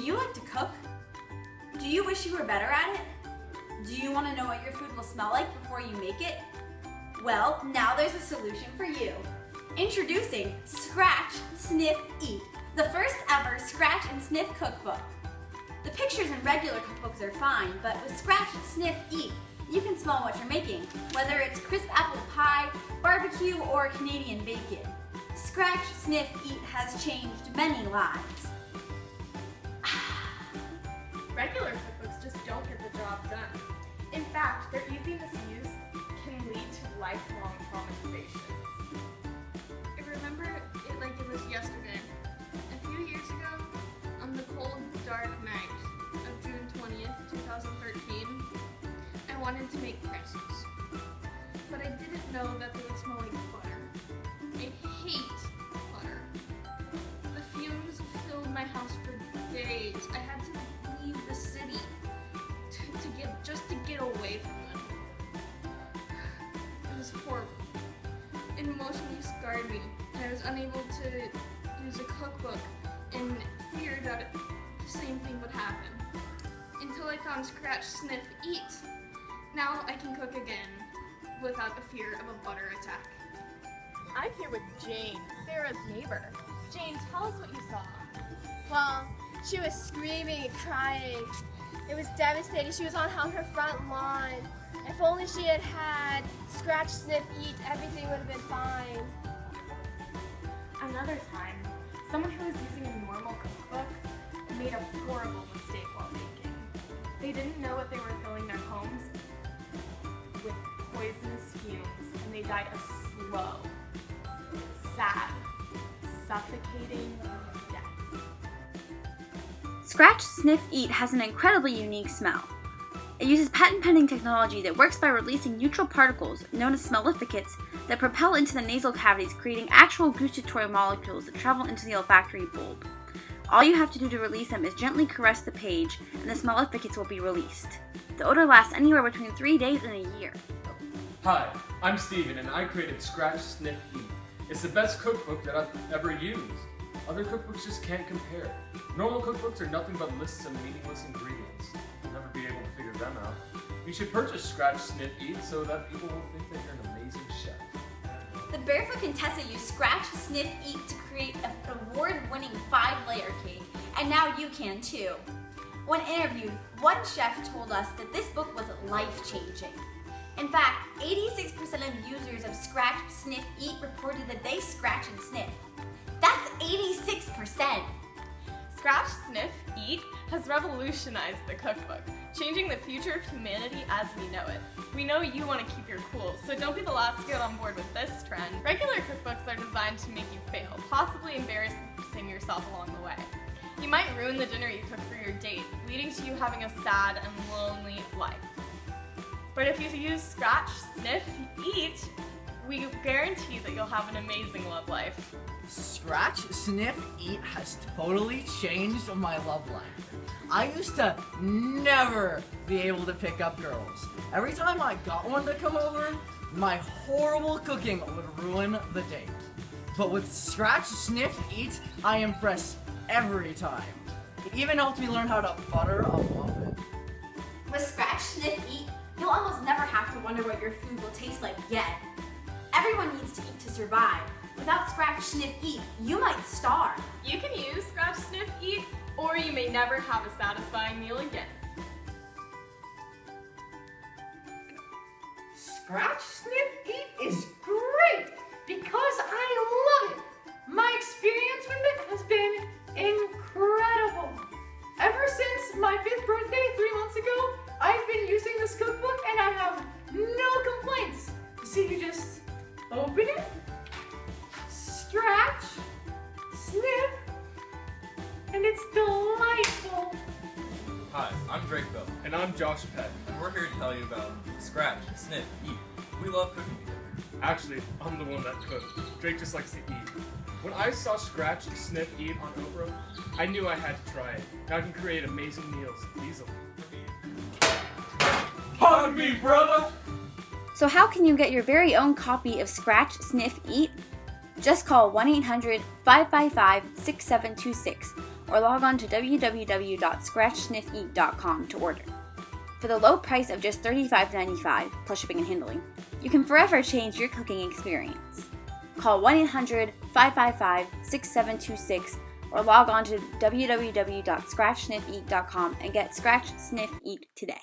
you like to cook? Do you wish you were better at it? Do you want to know what your food will smell like before you make it? Well, now there's a solution for you. Introducing Scratch, Sniff, Eat, the first ever Scratch and Sniff cookbook. The pictures in regular cookbooks are fine, but with Scratch, Sniff, Eat, you can smell what you're making, whether it's crisp apple pie, barbecue, or Canadian bacon. Scratch, Sniff, Eat has changed many lives. Regular cookbooks just don't get the job done. In fact, their easy misuse can lead to lifelong traumatizations. I remember it like it was yesterday. A few years ago, on the cold, dark night of June 20th, 2013, I wanted to make pretzels. But I didn't know that they would smell like butter. I hate butter. The fumes filled my house for days. I had to leave the city to get away from them. It was horrible. It emotionally scarred me. I was unable to use a cookbook and feared that the same thing would happen. Until I found Scratch, Sniff, Eat. Now I can cook again without the fear of a butter attack. I'm here with Jane, Sarah's neighbor. Jane, tell us what you saw. Well, she was screaming and crying. It was devastating. She was on her front lawn. If only she had had Scratch, Sniff, Eat, everything would have been fine. Another time, someone who was using a normal cookbook made a horrible mistake while baking. They didn't know what they were filling their homes with poisonous fumes, and they died a slow, sad, suffocating death. Scratch, Sniff, Eat has an incredibly unique smell. It uses patent-pending technology that works by releasing neutral particles, known as smellificates, that propel into the nasal cavities, creating actual gustatory molecules that travel into the olfactory bulb. All you have to do to release them is gently caress the page, and the smellificates will be released. The odor lasts anywhere between 3 days and a year. Hi, I'm Steven, and I created Scratch, Sniff, Eat. It's the best cookbook that I've ever used. Other cookbooks just can't compare. Normal cookbooks are nothing but lists of meaningless ingredients. You'll never be able to figure them out. You should purchase Scratch, Sniff, Eat so that people will think that you're an amazing chef. The Barefoot Contessa used Scratch, Sniff, Eat to create an award-winning 5-layer cake, and now you can too. When interviewed, one chef told us that this book was life-changing. In fact, 86% of users of Scratch, Sniff, Eat reported that they scratch and sniff. That's 86%! Scratch, Sniff, Eat has revolutionized the cookbook, changing the future of humanity as we know it. We know you want to keep your cool, so don't be the last to get on board with this trend. Regular cookbooks are designed to make you fail, possibly embarrassing yourself along the way. You might ruin the dinner you cook for your date, leading to you having a sad and lonely life. But if you use Scratch, Sniff, Eat, we guarantee that you'll have an amazing love life. Scratch, Sniff, Eat has totally changed my love life. I used to never be able to pick up girls. Every time I got one to come over, my horrible cooking would ruin the date. But with Scratch, Sniff, Eat, I impress every time. It even helped me learn how to butter a muffin. With Scratch, Sniff, Eat, you'll almost never have to wonder what your food will taste like again. Everyone needs to eat to survive. Without Scratch, Sniff, Eat, you might starve. You can use Scratch, Sniff, Eat, or you may never have a satisfying meal again. Scratch, Sniff, Eat is great because I love it. My experience with it has been incredible. Ever since my 5th birthday 3 months ago, I've been using this cookbook and I have no complaints. See, you just open it, scratch, sniff, and it's delightful. Hi, I'm Drake Bell, And I'm Josh Peck. and we're here to tell you about Scratch, Sniff, Eat. We love cooking together. Actually, I'm the one that cooked. Drake just likes to eat. When I saw Scratch, Sniff, Eat on Oprah, I knew I had to try it. Now I can create amazing meals easily. Pardon me, brother! So how can you get your very own copy of Scratch, Sniff, Eat? Just call 1-800-555-6726 or log on to www.scratchsniffeat.com to order. For the low price of just $35.95 plus shipping and handling, you can forever change your cooking experience. Call 1-800-555-6726 or log on to www.scratchsniffeat.com and get Scratch Sniff Eat today.